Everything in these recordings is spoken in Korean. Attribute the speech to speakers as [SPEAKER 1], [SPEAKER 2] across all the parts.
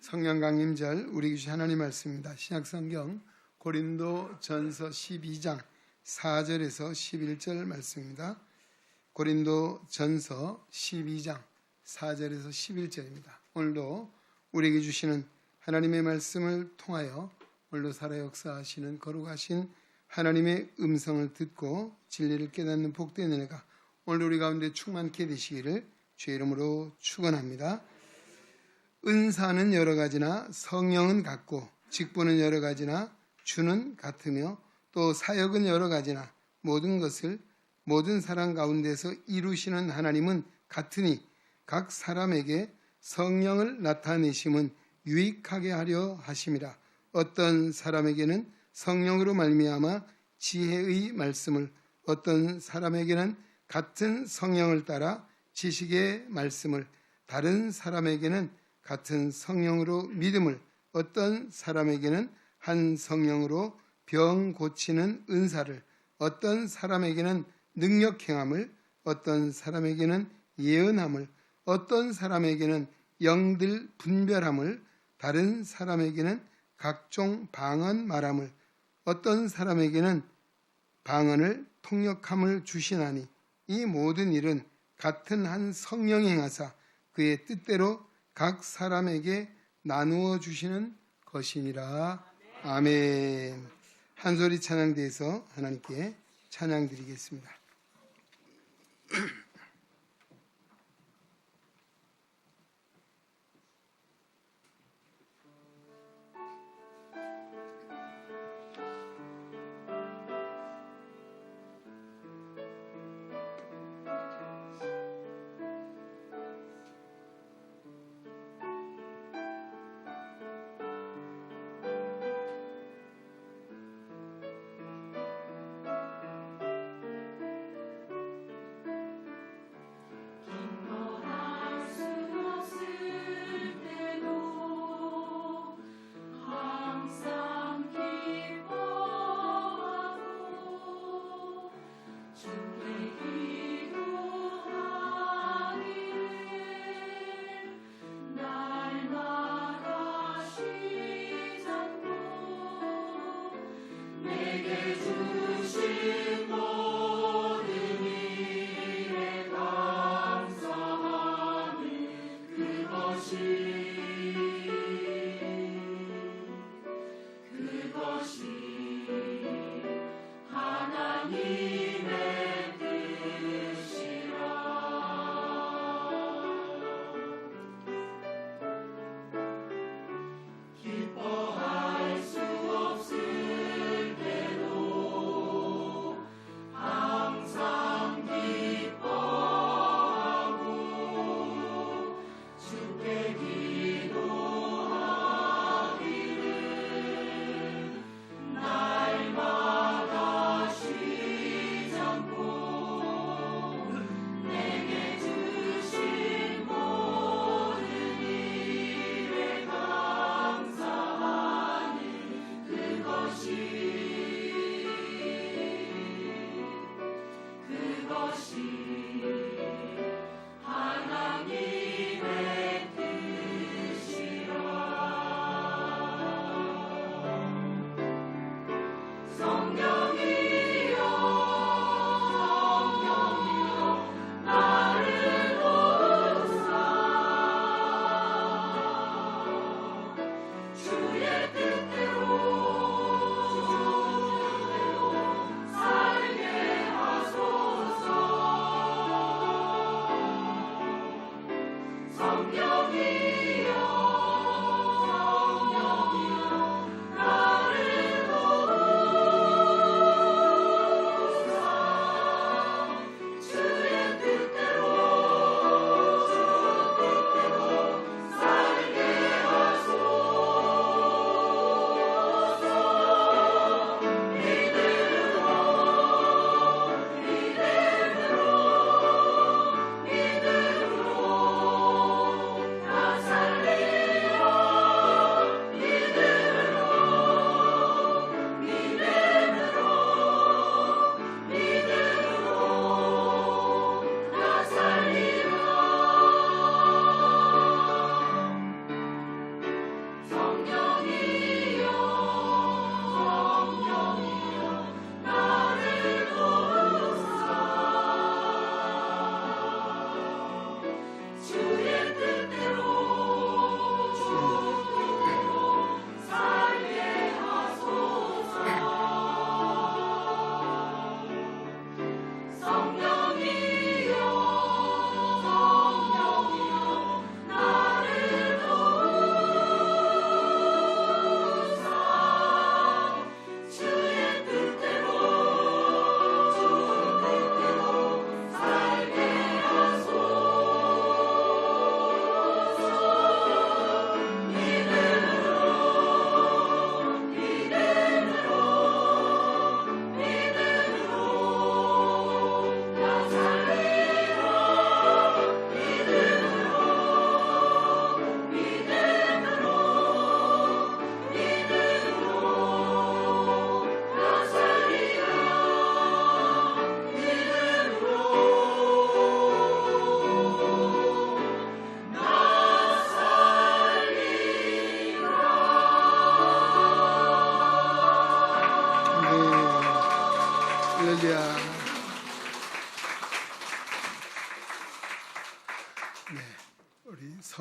[SPEAKER 1] 성령 강림절 우리 주신 하나님 말씀입니다. 신약성경 고린도전서 12장 4절에서 11절 말씀입니다. 고린도전서 12장 4절에서 11절입니다. 오늘도 우리에게 주시는 하나님의 말씀을 통하여 오늘도 살아 역사하시는 거룩하신 하나님의 음성을 듣고 진리를 깨닫는 복된 은혜가 오늘 우리 가운데 충만케 되시기를 주의 이름으로 축원합니다. 은사는 여러 가지나 성령은 같고 직분은 여러 가지나 주는 같으며 또 사역은 여러 가지나 모든 것을 모든 사람 가운데서 이루시는 하나님은 같으니 각 사람에게 성령을 나타내심은 유익하게 하려 하심이라. 어떤 사람에게는 성령으로 말미암아 지혜의 말씀을, 어떤 사람에게는 같은 성령을 따라 지식의 말씀을, 다른 사람에게는 같은 성령으로 믿음을, 어떤 사람에게는 한 성령으로 병 고치는 은사를, 어떤 사람에게는 능력 행함을, 어떤 사람에게는 예언함을, 어떤 사람에게는 영들 분별함을, 다른 사람에게는 각종 방언 말함을, 어떤 사람에게는 방언을 통역함을 주시나니 이 모든 일은 같은 한 성령이 행하사 그의 뜻대로 각 사람에게 나누어 주시는 것이니라. 아멘. 한 소리 찬양대에서 하나님께 찬양 드리겠습니다.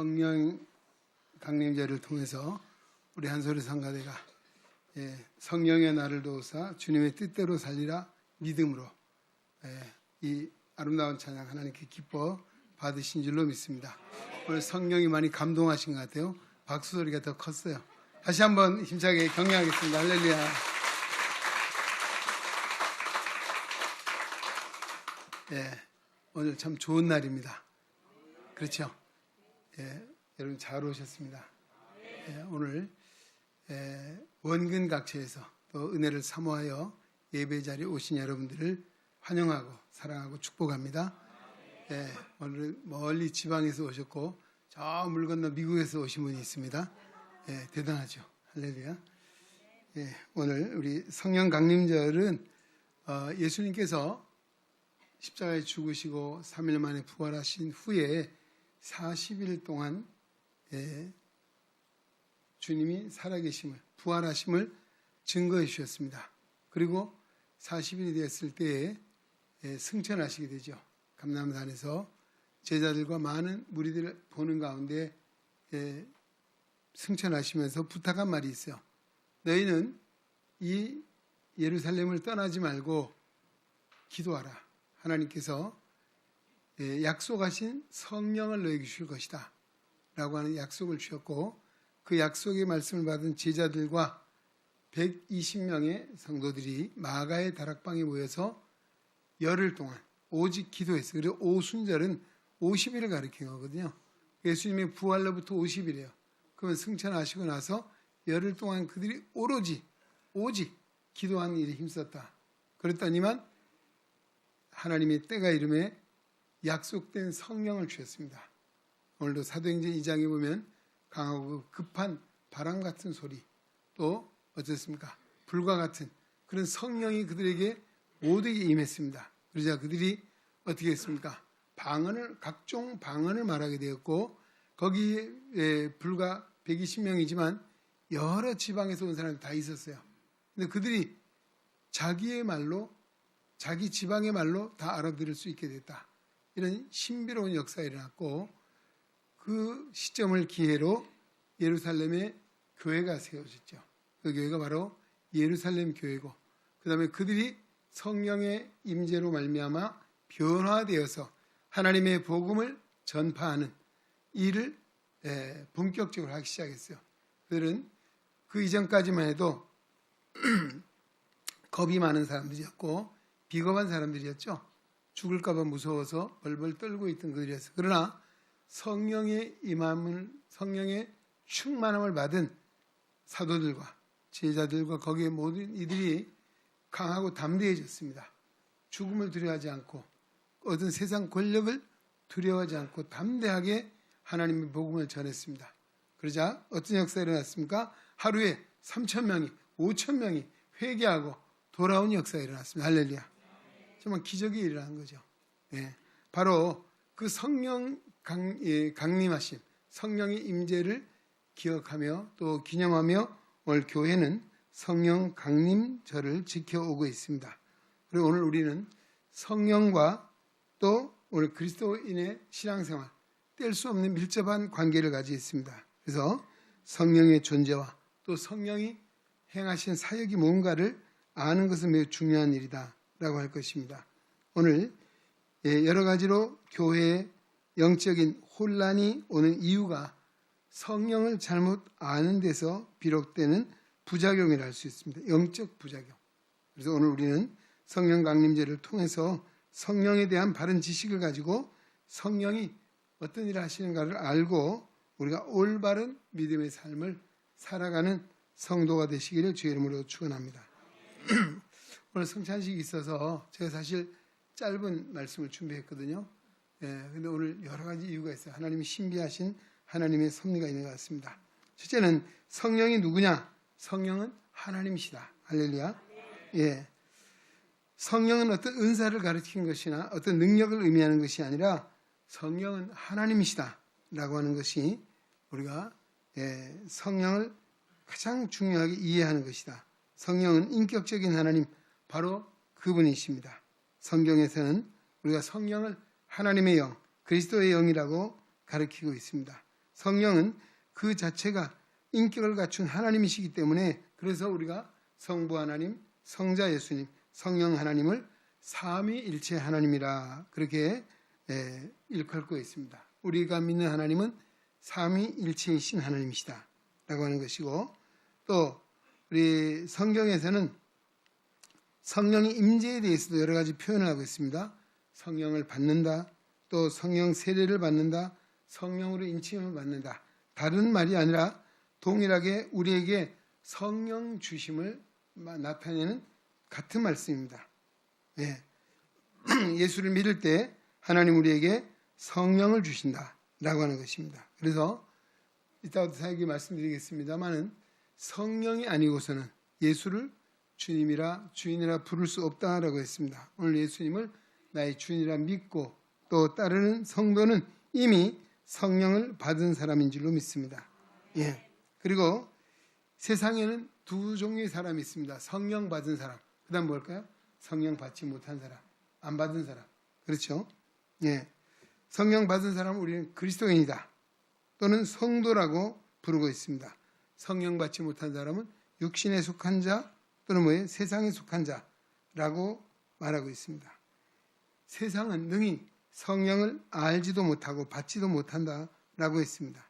[SPEAKER 1] 성령 강림제를 통해서 우리 한소리 성가대가 성령의 나를 도우사 주님의 뜻대로 살리라 믿음으로 이 아름다운 찬양 하나님께 기뻐 받으신 줄로 믿습니다. 오늘 성령이 많이 감동하신 것 같아요. 박수 소리가 더 컸어요. 다시 한번 힘차게 격려하겠습니다. 할렐루야. 오늘 참 좋은 날입니다. 그렇죠? 여러분 잘 오셨습니다. 오늘 원근 각처에서 또 은혜를 사모하여 예배 자리에 오신 여러분들을 환영하고 사랑하고 축복합니다. 오늘 멀리 지방에서 오셨고 저 물 건너 미국에서 오신 분이 있습니다. 대단하죠. 할렐루야. 오늘 우리 성령 강림절은 예수님께서 십자가에 죽으시고 3일 만에 부활하신 후에 40일 동안 주님이 살아계심을, 부활하심을 증거해 주셨습니다. 그리고 40일이 되었을 때에 승천하시게 되죠. 감람산에서 제자들과 많은 무리들을 보는 가운데 승천하시면서 부탁한 말이 있어요. 너희는 이 예루살렘을 떠나지 말고 기도하라. 하나님께서 약속하신 성령을 너희에게 주실 것이다 라고 하는 약속을 주셨고, 그 약속의 말씀을 받은 제자들과 120명의 성도들이 마가의 다락방에 모여서 열흘 동안 오직 기도했어요. 그리고 오순절은 50일을 가리키는 거거든요. 예수님의 부활로부터 50일이에요. 그러면 승천하시고 나서 열흘 동안 그들이 오직 기도하는 일에 힘썼다. 그랬더니만 하나님의 때가 이름에 약속된 성령을 주셨습니다. 오늘도 사도행전 2장에 보면 강하고 급한 바람 같은 소리, 또 어떻습니까? 불과 같은 그런 성령이 그들에게 모두에게 임했습니다. 그러자 그들이 어떻게 했습니까? 각종 방언을 말하게 되었고, 거기에 불과 120명이지만 여러 지방에서 온 사람이 다 있었어요. 근데 그들이 자기의 말로, 자기 지방의 말로 다 알아들을 수 있게 됐다. 이런 신비로운 역사가 일어났고, 그 시점을 기회로 예루살렘에 교회가 세워졌죠. 그 교회가 바로 예루살렘 교회고, 그 다음에 그들이 성령의 임재로 말미암아 변화되어서 하나님의 복음을 전파하는 일을 본격적으로 하기 시작했어요. 그들은 그 이전까지만 해도 겁이 많은 사람들이었고 비겁한 사람들이었죠. 죽을까 봐 무서워서 벌벌 떨고 있던 그들이었어요. 그러나 성령의 성령의 충만함을 받은 사도들과 제자들과 거기에 모든 이들이 강하고 담대해졌습니다. 죽음을 두려워하지 않고 어떤 세상 권력을 두려워하지 않고 담대하게 하나님의 복음을 전했습니다. 그러자 어떤 역사가 일어났습니까? 하루에 3,000명이 5,000명이 회개하고 돌아온 역사가 일어났습니다. 할렐루야. 정말 기적이 일어난 거죠. 바로 그 성령 강림하심, 성령의 임재를 기억하며 또 기념하며 오늘 교회는 성령 강림절을 지켜오고 있습니다. 그리고 오늘 우리는 성령과 또 오늘 그리스도인의 신앙생활, 뗄 수 없는 밀접한 관계를 가지고 있습니다. 그래서 성령의 존재와 또 성령이 행하신 사역이 뭔가를 아는 것은 매우 중요한 일이다 라고 할 것입니다. 오늘 여러 가지로 교회에 영적인 혼란이 오는 이유가 성령을 잘못 아는 데서 비롯되는 부작용이라 할 수 있습니다. 영적 부작용. 그래서 오늘 우리는 성령 강림제를 통해서 성령에 대한 바른 지식을 가지고 성령이 어떤 일을 하시는가를 알고 우리가 올바른 믿음의 삶을 살아가는 성도가 되시기를 주의 이름으로 축원합니다. 오늘 성찬식이 있어서 제가 사실 짧은 말씀을 준비했거든요. 근데 오늘 여러 가지 이유가 있어요. 하나님이 신비하신 하나님의 섭리가 있는 것 같습니다. 첫째는 성령이 누구냐? 성령은 하나님이시다. 할렐루야. 성령은 어떤 은사를 가르치는 것이나 어떤 능력을 의미하는 것이 아니라 성령은 하나님이시다 라고 하는 것이 우리가 성령을 가장 중요하게 이해하는 것이다. 성령은 인격적인 하나님, 바로 그분이십니다. 성경에서는 우리가 성령을 하나님의 영, 그리스도의 영이라고 가르치고 있습니다. 성령은 그 자체가 인격을 갖춘 하나님이시기 때문에 그래서 우리가 성부 하나님, 성자 예수님, 성령 하나님을 삼위일체 하나님이라 그렇게 일컬고 있습니다. 우리가 믿는 하나님은 삼위일체이신 하나님이시다 라고 하는 것이고, 또 우리 성경에서는 성령의 임재에 대해서도 여러 가지 표현을 하고 있습니다. 성령을 받는다, 또 성령 세례를 받는다, 성령으로 인침을 받는다. 다른 말이 아니라 동일하게 우리에게 성령 주심을 나타내는 같은 말씀입니다. 예수를 믿을 때 하나님 우리에게 성령을 주신다라고 하는 것입니다. 그래서 이따가 사역에 말씀드리겠습니다만은 성령이 아니고서는 예수를 주님이라 주인이라 부를 수 없다라고 했습니다. 오늘 예수님을 나의 주인이라 믿고 또 따르는 성도는 이미 성령을 받은 사람인 줄로 믿습니다. 그리고 세상에는 두 종류의 사람이 있습니다. 성령 받은 사람, 그 다음 뭘까요? 성령 받지 못한 사람, 안 받은 사람. 그렇죠? 성령 받은 사람은 우리는 그리스도인이다 또는 성도라고 부르고 있습니다. 성령 받지 못한 사람은 육신에 속한 자 또는 세상에 속한 자라고 말하고 있습니다. 세상은 능히 성령을 알지도 못하고 받지도 못한다라고 했습니다.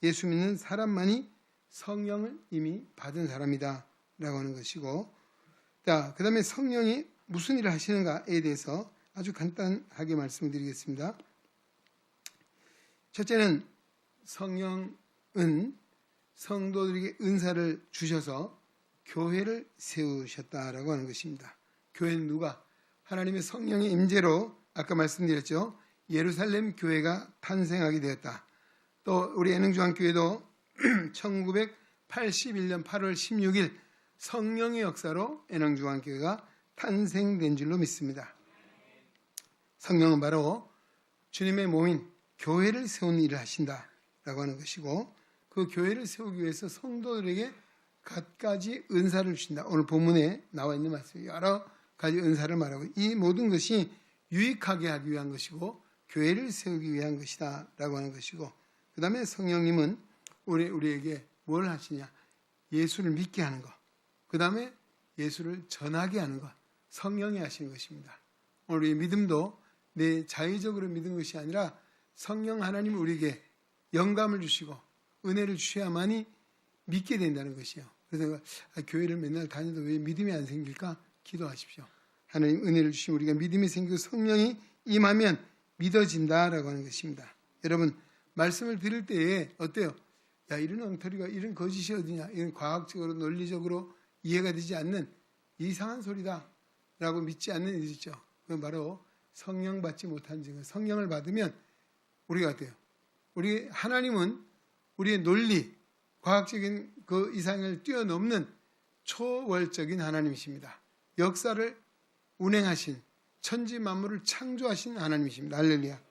[SPEAKER 1] 예수 믿는 사람만이 성령을 이미 받은 사람이다 라고 하는 것이고, 자, 그 다음에 성령이 무슨 일을 하시는가에 대해서 아주 간단하게 말씀드리겠습니다. 첫째는 성령은 성도들에게 은사를 주셔서 교회를 세우셨다라고 하는 것입니다. 교회는 누가? 하나님의 성령의 임재로 아까 말씀드렸죠. 예루살렘 교회가 탄생하게 되었다. 또 우리 애능중앙교회도 1981년 8월 16일 성령의 역사로 애능중앙교회가 탄생된 줄로 믿습니다. 성령은 바로 주님의 몸인 교회를 세우는 일을 하신다라고 하는 것이고, 그 교회를 세우기 위해서 성도들에게 갖가지 은사를 주신다. 오늘 본문에 나와 있는 말씀 여러 가지 은사를 말하고, 이 모든 것이 유익하게 하기 위한 것이고 교회를 세우기 위한 것이다 라고 하는 것이고, 그 다음에 성령님은 우리에게 뭘 하시냐? 예수를 믿게 하는 것, 그 다음에 예수를 전하게 하는 것, 성령이 하시는 것입니다. 오늘 우리의 믿음도 내 자의적으로 믿은 것이 아니라 성령 하나님이 우리에게 영감을 주시고 은혜를 주셔야만이 믿게 된다는 것이요. 그래서 교회를 맨날 다녀도 왜 믿음이 안 생길까? 기도하십시오. 하나님 은혜를 주시면 우리가 믿음이 생기고 성령이 임하면 믿어진다라고 하는 것입니다. 여러분, 말씀을 들을 때에 어때요? 야, 이런 엉터리가, 이런 거짓이 어디냐? 이런 과학적으로 논리적으로 이해가 되지 않는 이상한 소리다 라고 믿지 않는 일이죠. 그건 바로 성령 받지 못한 증거. 성령을 받으면 우리가 어때요? 우리 하나님은 우리의 논리, 과학적인 그 이상을 뛰어넘는 초월적인 하나님이십니다. 역사를 운행하신, 천지 만물을 창조하신 하나님이십니다. 할렐루야.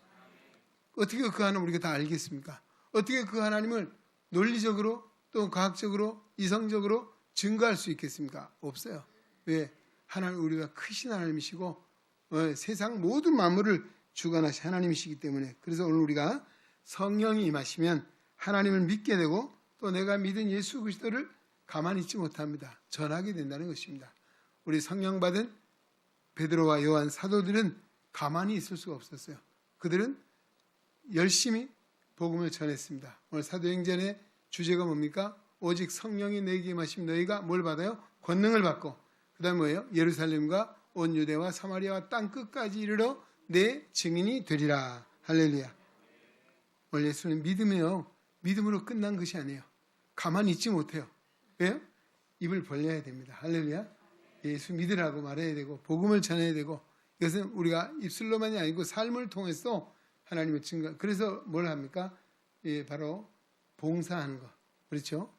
[SPEAKER 1] 어떻게 그 하나님 우리가 다 알겠습니까? 어떻게 그 하나님을 논리적으로 또 과학적으로 이성적으로 증거할 수 있겠습니까? 없어요. 왜? 하나님, 우리가 크신 하나님이시고 세상 모든 만물을 주관하신 하나님이시기 때문에. 그래서 오늘 우리가 성령이 임하시면 하나님을 믿게 되고 또 내가 믿은 예수 그리스도를 가만히 있지 못합니다. 전하게 된다는 것입니다. 우리 성령 받은 베드로와 요한 사도들은 가만히 있을 수가 없었어요. 그들은 열심히 복음을 전했습니다. 오늘 사도행전의 주제가 뭡니까? 오직 성령이 너희에게 임하시면 너희가 뭘 받아요? 권능을 받고, 그 다음에 뭐예요? 예루살렘과 온 유대와 사마리아와 땅 끝까지 이르러 내 증인이 되리라. 할렐루야. 오늘 예수는 믿음이요, 믿음으로 끝난 것이 아니에요. 가만히 있지 못해요. 왜요? 입을 벌려야 됩니다. 할렐루야. 예수 믿으라고 말해야 되고 복음을 전해야 되고, 이것은 우리가 입술로만이 아니고 삶을 통해서 하나님의 증거. 그래서 뭘 합니까? 바로 봉사하는 것. 그렇죠?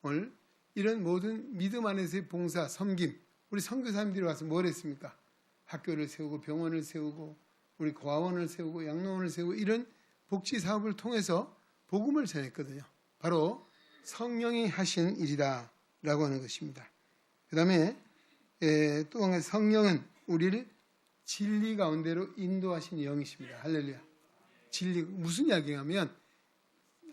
[SPEAKER 1] 오늘 이런 모든 믿음 안에서의 봉사, 섬김. 우리 선교사님들이 와서 뭘 했습니까? 학교를 세우고 병원을 세우고 우리 고아원을 세우고 양로원을 세우고 이런 복지 사업을 통해서 복음을 전했거든요. 바로 성령이 하신 일이다 라고 하는 것입니다. 그 다음에 또 한 가지, 성령은 우리를 진리 가운데로 인도하신 영이십니다. 할렐루야. 진리, 무슨 이야기냐면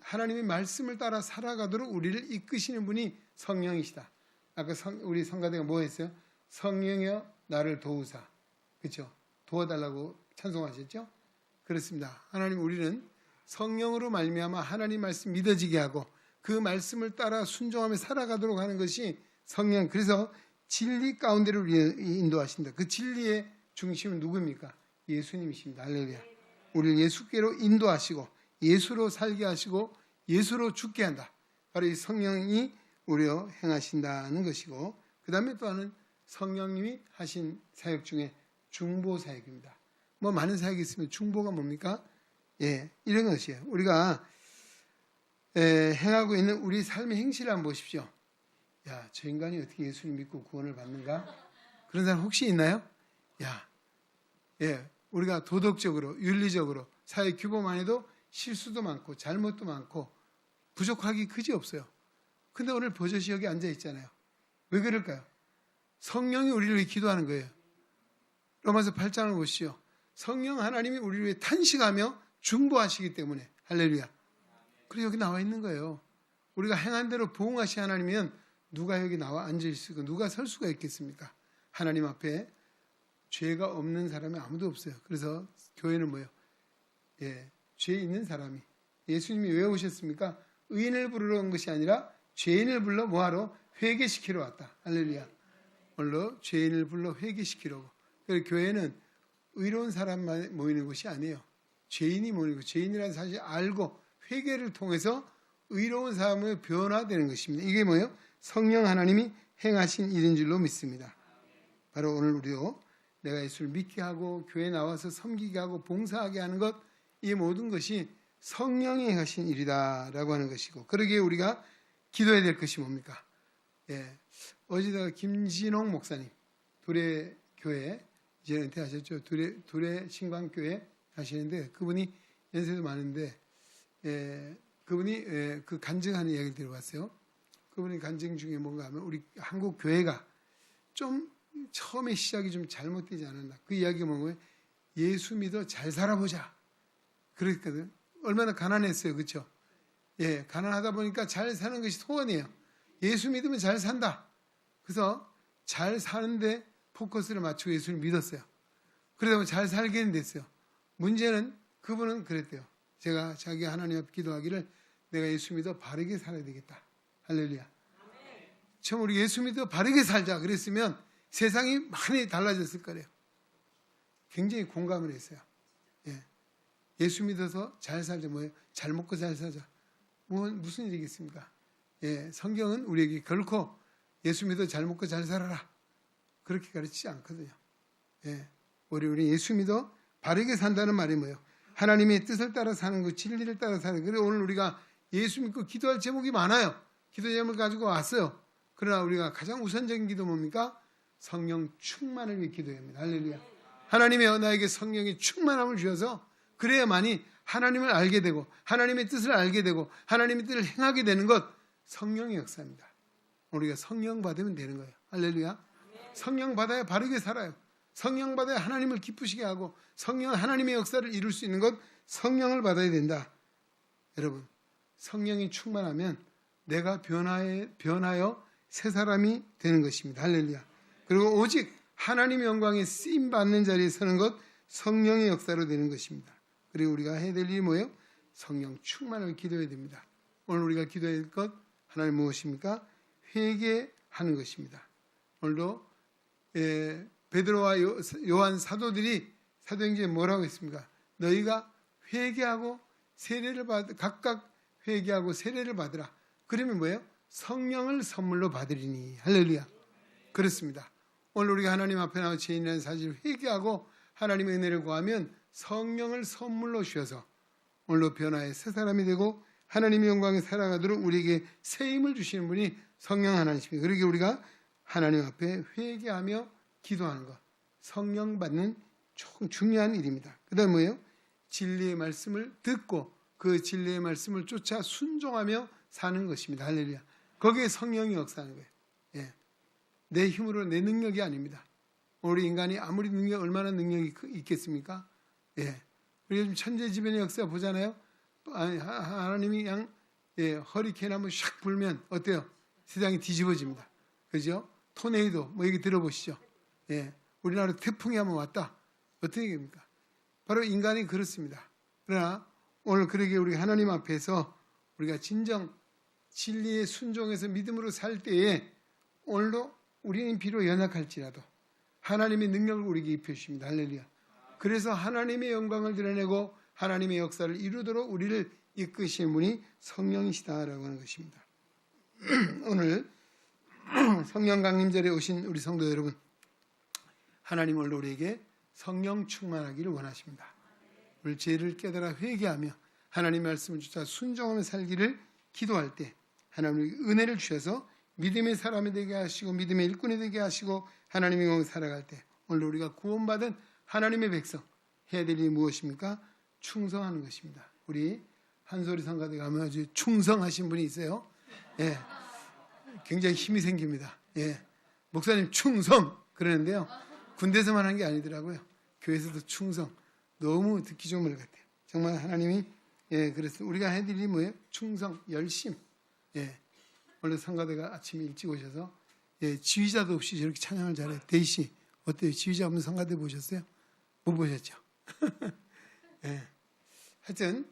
[SPEAKER 1] 하나님의 말씀을 따라 살아가도록 우리를 이끄시는 분이 성령이시다. 아까 우리 성가대가 뭐 했어요? 성령이여 나를 도우사. 그렇죠? 도와달라고 찬송하셨죠? 그렇습니다. 하나님, 우리는 성령으로 말미암아 하나님 말씀 믿어지게 하고 그 말씀을 따라 순종하며 살아가도록 하는 것이 성령. 그래서 진리 가운데로 우리를 인도하신다. 그 진리의 중심은 누구입니까? 예수님이십니다. 할렐루야. 우리를 예수께로 인도하시고 예수로 살게 하시고 예수로 죽게 한다. 바로 이 성령이 우리로 행하신다는 것이고, 그 다음에 또 하나는 성령님이 하신 사역 중에 중보 사역입니다. 뭐 많은 사역이 있으면 중보가 뭡니까? 이런 것이에요. 우리가 행하고 있는 우리 삶의 행실을 한번 보십시오. 야, 저 인간이 어떻게 예수를 믿고 구원을 받는가? 그런 사람 혹시 있나요? 우리가 도덕적으로, 윤리적으로, 사회 규범만 해도 실수도 많고 잘못도 많고 부족하기 그지없어요. 근데 오늘 버젓이 여기 앉아 있잖아요. 왜 그럴까요? 성령이 우리를 위해 기도하는 거예요. 로마서 8장을 보시죠. 성령 하나님이 우리를 위해 탄식하며 중보하시기 때문에. 할렐루야. 그리고 여기 나와 있는 거예요. 우리가 행한 대로 부응하신 하나님이면 누가 여기 나와 앉을 수 있고 누가 설 수가 있겠습니까? 하나님 앞에 죄가 없는 사람이 아무도 없어요. 그래서 교회는 뭐예요? 죄 있는 사람이. 예수님이 왜 오셨습니까? 의인을 부르러 온 것이 아니라 죄인을 불러 뭐하러? 회개시키러 왔다. 할렐루야. 오늘로 죄인을 불러 회개시키려고. 그래서 교회는 의로운 사람만 모이는 곳이 아니에요. 죄인이 모이는 곳. 죄인이라는 사실을 알고 회개를 통해서 의로운 사람을 변화되는 것입니다. 이게 뭐예요? 성령 하나님이 행하신 일인 줄로 믿습니다. 바로 오늘 우리도 내가 예수를 믿게 하고 교회에 나와서 섬기게 하고 봉사하게 하는 것, 이 모든 것이 성령이 행하신 일이다라고 하는 것이고, 그러기에 우리가 기도해야 될 것이 뭡니까? 어제다가 김진홍 목사님, 도래교회 이제 은퇴하셨죠. 도래 신광교회 하시는데, 그분이 연세도 많은데 그분이 그 간증하는 이야기를 들어봤어요. 그분이 간증 중에 뭔가 하면 우리 한국 교회가 좀 처음에 시작이 좀 잘못되지 않았나. 그 이야기가 뭐예요? 예수 믿어 잘 살아보자. 그랬거든. 얼마나 가난했어요. 그렇죠? 가난하다 보니까 잘 사는 것이 소원이에요. 예수 믿으면 잘 산다. 그래서 잘 사는데 포커스를 맞추고 예수를 믿었어요. 그러다 보면 잘 살게는 됐어요. 문제는 그분은 그랬대요. 제가 자기 하나님 앞에 기도하기를 내가 예수 믿어 바르게 살아야 되겠다. 할렐루야. 처음 우리 예수 믿어 바르게 살자 그랬으면 세상이 많이 달라졌을 거래요. 굉장히 공감을 했어요. 예수 믿어서 잘 살자. 뭐예요? 잘 먹고 잘 살자. 무슨 일이겠습니까? 성경은 우리에게 결코 예수 믿어 잘 먹고 잘 살아라 그렇게 가르치지 않거든요. 우리 예수 믿어 바르게 산다는 말이 뭐예요? 하나님의 뜻을 따라 사는 것, 진리를 따라 사는 것. 그래서 오늘 우리가 예수 믿고 기도할 제목이 많아요. 기도 제목을 가지고 왔어요. 그러나 우리가 가장 우선적인 기도 뭡니까? 성령 충만을 위해 기도해야 합니다. 할렐루야. 하나님의 나에게 성령의 충만함을 주셔서 그래야만이 하나님을 알게 되고 하나님의 뜻을 알게 되고 하나님의 뜻을 행하게 되는 것, 성령의 역사입니다. 우리가 성령 받으면 되는 거예요. 할렐루야. 성령 받아야 바르게 살아요. 성령 받아야 하나님을 기쁘시게 하고 성령 하나님의 역사를 이룰 수 있는 것, 성령을 받아야 된다. 여러분, 성령이 충만하면 내가 변하여 새 사람이 되는 것입니다. 할렐루야. 그리고 오직 하나님의 영광에 쓰임 받는 자리에 서는 것, 성령의 역사로 되는 것입니다. 그리고 우리가 해야 될 일이 뭐예요? 성령 충만을 기도해야 됩니다. 오늘 우리가 기도해야 될 것 하나님 무엇입니까? 회개하는 것입니다. 오늘도 베드로와 요한 사도들이 사도행전에 뭐라고 했습니까? 너희가 회개하고 세례를 각각 회개하고 세례를 받으라. 그러면 뭐예요? 성령을 선물로 받으리니. 할렐루야. 그렇습니다. 오늘 우리가 하나님 앞에 나와 죄인이라는 사실을 회개하고 하나님의 은혜를 구하면 성령을 선물로 주셔서 오늘로 변화해 새 사람이 되고 하나님의 영광에 살아가도록 우리에게 새 힘을 주시는 분이 성령 하나님이십니다. 그러기에 우리가 하나님 앞에 회개하며 기도하는 것, 성령 받는 중요한 일입니다. 그 다음 뭐예요? 진리의 말씀을 듣고 그 진리의 말씀을 쫓아 순종하며 사는 것입니다. 할렐루야. 거기에 성령이 역사하는 거예요. 내 힘으로 내 능력이 아닙니다. 우리 인간이 아무리 얼마나 능력이 있겠습니까? 우리가 지금 천재지변의 역사 보잖아요. 하나님이 그냥 허리케인 한번 샥 불면 어때요? 세상이 뒤집어집니다. 그죠? 토네이도 뭐 얘기 들어보시죠. 우리나라 태풍이 한번 왔다. 어떻게 됩니까? 바로 인간이 그렇습니다. 그러나 오늘 그러게 우리 하나님 앞에서 우리가 진정 진리에 순종해서 믿음으로 살 때에 오늘도 우리는 비록 연약할지라도 하나님의 능력을 우리에게 입혀주십니다. 할렐루야. 그래서 하나님의 영광을 드러내고 하나님의 역사를 이루도록 우리를 이끄시는 분이 성령이시다라고 하는 것입니다. 오늘 성령 강림절에 오신 우리 성도 여러분, 하나님 오늘 우리에게 성령 충만하기를 원하십니다. 우리 죄를 깨달아 회개하며 하나님의 말씀을 주사 순종하며 살기를 기도할 때 하나님의 은혜를 주셔서 믿음의 사람이 되게 하시고 믿음의 일꾼이 되게 하시고 하나님의 영광을 살아갈 때 오늘 우리가 구원받은 하나님의 백성 해야 될 일이 무엇입니까? 충성하는 것입니다. 우리 한소리 성가대 가면 아주 충성하신 분이 있어요. 굉장히 힘이 생깁니다. 목사님 충성 그러는데요. 군대에서만 한 게 아니더라고요. 교회에서도 충성. 너무 듣기 좋은 말 같아요. 정말 하나님이 그래서 우리가 해야 될 일이 뭐예요? 충성, 열심. 원래 성가대가 아침에 일찍 오셔서 지휘자도 없이 저렇게 찬양을 잘해요. 데이씨 어때요? 지휘자 없는 성가대 보셨어요? 못 보셨죠? 하여튼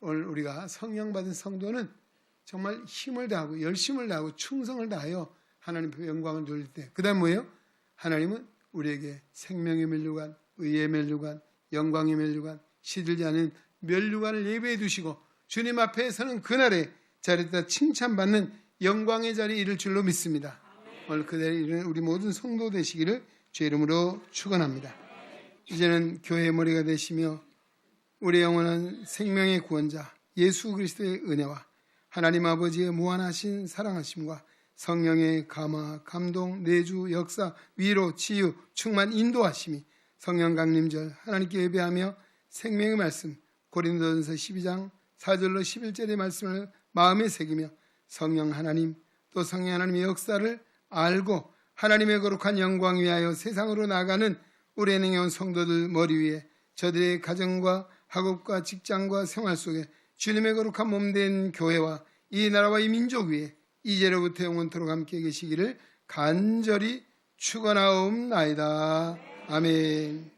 [SPEAKER 1] 오늘 우리가 성령 받은 성도는 정말 힘을 다하고 열심을 다하고 충성을 다하여 하나님의 영광을 돌릴 때 그 다음 뭐예요? 하나님은 우리에게 생명의 면류관, 의의 면류관, 영광의 면류관, 시들지 않은 면류관을 예배해 두시고 주님 앞에 서는 그날에 자리에다 칭찬받는 영광의 자리에 이를 줄로 믿습니다. 오늘 그 자리에 이르는 우리 모든 성도 되시기를 주의 이름으로 축원합니다. 이제는 교회의 머리가 되시며 우리 영원한 생명의 구원자 예수 그리스도의 은혜와 하나님 아버지의 무한하신 사랑하심과 성령의 감화, 감동, 내주, 역사, 위로, 치유, 충만, 인도하심이 성령 강림절 하나님께 예배하며 생명의 말씀 고린도전서 12장 4절로 11절의 말씀을 마음에 새기며 성령 하나님 또 성령 하나님의 역사를 알고 하나님의 거룩한 영광 위하여 세상으로 나가는 우리 은행의 성도들 머리 위에 저들의 가정과 학업과 직장과 생활 속에 주님의 거룩한 몸된 교회와 이 나라와 이 민족 위에 이제로부터 영원토록 함께 계시기를 간절히 축원하옵나이다. 아멘.